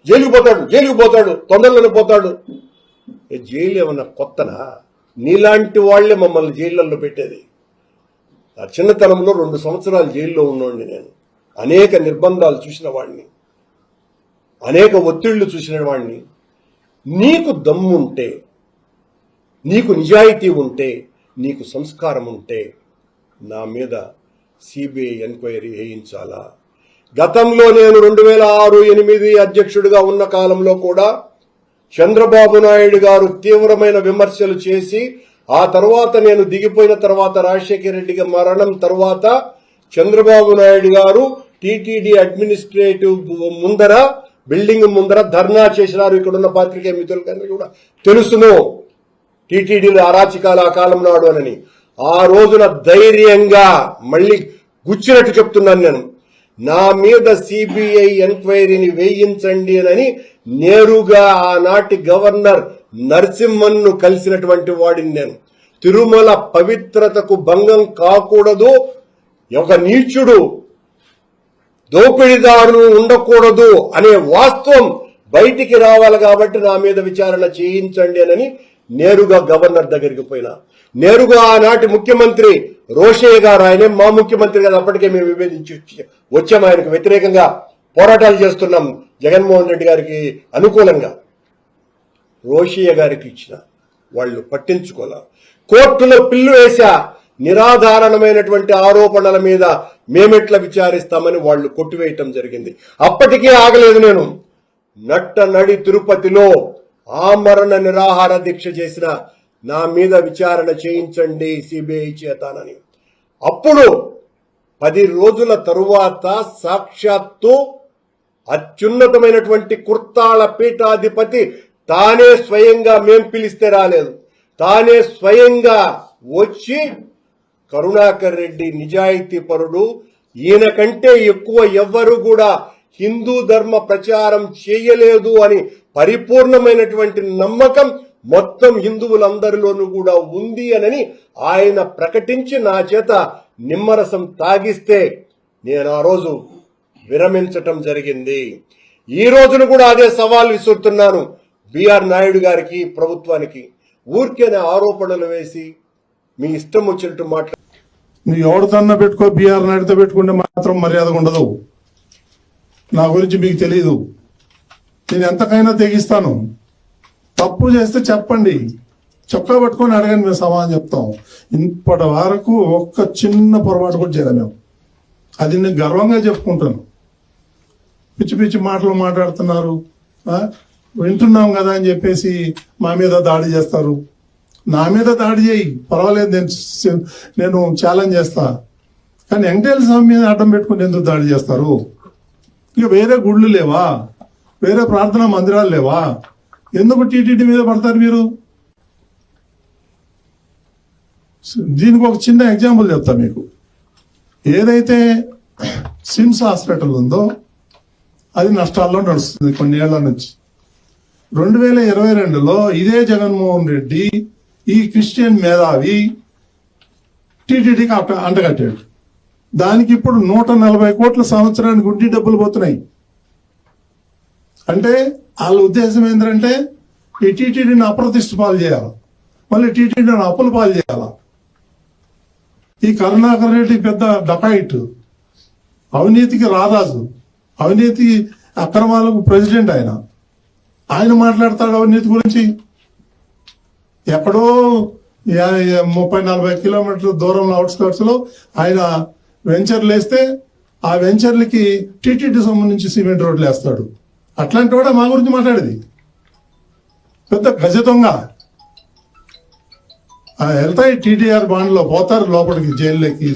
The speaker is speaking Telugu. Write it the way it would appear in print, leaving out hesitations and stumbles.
జైలుకి పోతాడు తొందరలోనే పోతాడు. జైలు ఏమన్నా కొత్తనా? నీలాంటి వాళ్లే మమ్మల్ని జైళ్లలో పెట్టేది. ఆ చిన్నతనంలో 2 సంవత్సరాలు జైల్లో ఉన్నవాడిని నేను. అనేక నిర్బంధాలు చూసిన వాడిని, అనేక ఒత్తిళ్లు చూసిన వాడిని. నీకు దమ్ముంటే, నీకు నిజాయితీ ఉంటే, నీకు సంస్కారం ఉంటే నా మీద సిబిఐ ఎంక్వైరీ వేయించాలా? గతంలో నేను 2006-8 అధ్యక్షుడిగా ఉన్న కాలంలో కూడా చంద్రబాబు నాయుడు గారు తీవ్రమైన విమర్శలు చేసి, ఆ తర్వాత నేను దిగిపోయిన తర్వాత రాజశేఖర రెడ్డి మరణం తర్వాత చంద్రబాబు నాయుడు గారు టీటీడీ అడ్మినిస్ట్రేటివ్ ముందర, బిల్డింగ్ ముందర ధర్నా చేసినారు. ఇక్కడున్న పాత్రికేయ మిత్రులకన్నా కూడా తెలుసును టీటీడీలో అరాచకాలు ఆ కాలం నాడు అని. ఆ రోజున ధైర్యంగా మళ్ళీ గుచ్చినట్టు చెప్తున్నాను నేను, నా మీద సిబిఐ ఎంక్వైరీని వేయించండి అని నేరుగా ఆనాటి గవర్నర్ నరసింహన్ను కలిసినటువంటి వాడిని నేను. తిరుమల పవిత్రతకు భంగం కాకూడదు, ఒక నీచుడు దోపిడీదారులు ఉండకూడదు అనే వాస్తవం బయటికి రావాలి కాబట్టి నా మీద విచారణ చేయించండి అని నేరుగా గవర్నర్ దగ్గరికి పోయినా. నేరుగా ఆనాటి ముఖ్యమంత్రి రోషయ్య గారు, ఆయనే మా ముఖ్యమంత్రి గారు, అప్పటికే మేము విభేదించి వచ్చాము. ఆయనకు వ్యతిరేకంగా పోరాటాలు చేస్తున్నాం జగన్మోహన్ రెడ్డి గారికి అనుకూలంగా. రోషయ్య గారికి ఇచ్చిన వాళ్ళు పట్టించుకోలే. కోర్టులో పిల్లు వేశా, నిరాధారణమైనటువంటి ఆరోపణల మీద మేమెట్లా విచారిస్తామని వాళ్ళు కొట్టివేయటం జరిగింది. అప్పటికీ ఆగలేదు. నేను నడి తిరుపతిలో ఆమరణ నిరాహార దీక్ష చేసిన, నా మీద విచారణ చేయించండి సిబిఐ చేతానని. అప్పుడు 10 రోజుల తరువాత సాక్షాత్తు అత్యున్నతమైనటువంటి కుర్తాళ పీఠాధిపతి తానే స్వయంగా, మేం పిలిస్తే రాలేదు, తానే స్వయంగా వచ్చి కరుణాకర్ రెడ్డి నిజాయితీ పరుడు, ఈయన కంటే ఎక్కువ ఎవ్వరూ కూడా హిందూ ధర్మ ప్రచారం చేయలేదు అని పరిపూర్ణమైనటువంటి నమ్మకం మొత్తం హిందువులందరిలోనూ కూడా ఉంది అని ఆయన ప్రకటించి నా చేత నిమ్మరసం తాగిస్తే నేను ఆ రోజు విరమించటం జరిగింది. ఈ రోజును కూడా అదే సవాల్ విసురుతున్నాను బిఆర్ నాయుడు గారికి, ప్రభుత్వానికి. ఊరికేనే ఆరోపణలు వేసి మీ ఇష్టం వచ్చినట్టు మాట్లాడు. నువ్వు ఎవరితోన్నా పెట్టుకో, బిఆర్ నాయుడుతో పెట్టుకుంటే మాత్రం మర్యాద ఉండదు. నా గురించి మీకు తెలియదు. నేను ఎంతకైనా తెగిస్తాను. తప్పు చేస్తే చెప్పండి, చొక్కా పట్టుకొని అడగండి, మేము సమాధానం చెప్తాం. ఇప్పటి వరకు ఒక్క చిన్న పొరపాటు కూడా చేయలేం మేము. అది నేను గర్వంగా చెప్పుకుంటాను. పిచ్చి పిచ్చి మాటలు మాట్లాడుతున్నారు, వింటున్నాం కదా అని చెప్పేసి మా మీద దాడి చేస్తారు. నా మీద దాడి చేయి, పర్వాలేదు, నేను ఛాలెంజ్ చేస్తా. కానీ వెంకటేశ్వర స్వామి మీద అడ్డం పెట్టుకుని ఎందుకు దాడి చేస్తారు? ఇక వేరే గుళ్ళు లేవా? వేరే ప్రార్థనా మందిరాలు లేవా? ఎందుకు టీటీడీ మీద పడతారు మీరు? దీనికి ఒక చిన్న ఎగ్జాంపుల్ చెప్తా మీకు. ఏదైతే సిమ్స్ హాస్పిటల్ ఉందో అది నష్టాల్లో నడుస్తుంది కొన్ని ఏళ్ల నుంచి. 2022లో ఇదే జగన్మోహన్ రెడ్డి, ఈ క్రిస్టియన్ మేధావి టీటీడీకి అంటగట్టాడు. దానికి ఇప్పుడు 140 కోట్ల సంవత్సరానికి గుడ్డి డబ్బులు పోతున్నాయి. అంటే వాళ్ళ ఉద్దేశం ఏంటంటే ఈ టీటీడీని అప్రతిష్ట పాలు చేయాలి, మళ్ళీ టీటీడీని అప్పుల పాలు చేయాల. ఈ కరుణాకర్ రెడ్డి పెద్ద డకాయిట్, అవినీతికి రారాజు, అవినీతి అక్రమాలకు ప్రెసిడెంట్. ఆయన మాట్లాడతాడు అవినీతి గురించి. ఎక్కడో 30-40 కిలోమీటర్ల దూరంలో అవుట్స్కర్ట్స్ లో ఆయన వెంచర్లు వేస్తే ఆ వెంచర్లకి టీటీడీ సంబంధించి సిమెంట్ రోడ్లు వేస్తాడు. అట్లాంటి వాడే మా గురించి మాట్లాడేది. పెద్ద గజ దొంగ. వెళ్తాయి టీటీఆర్ బాండ్లో, పోతారు లోపలికి, జైల్లోకి.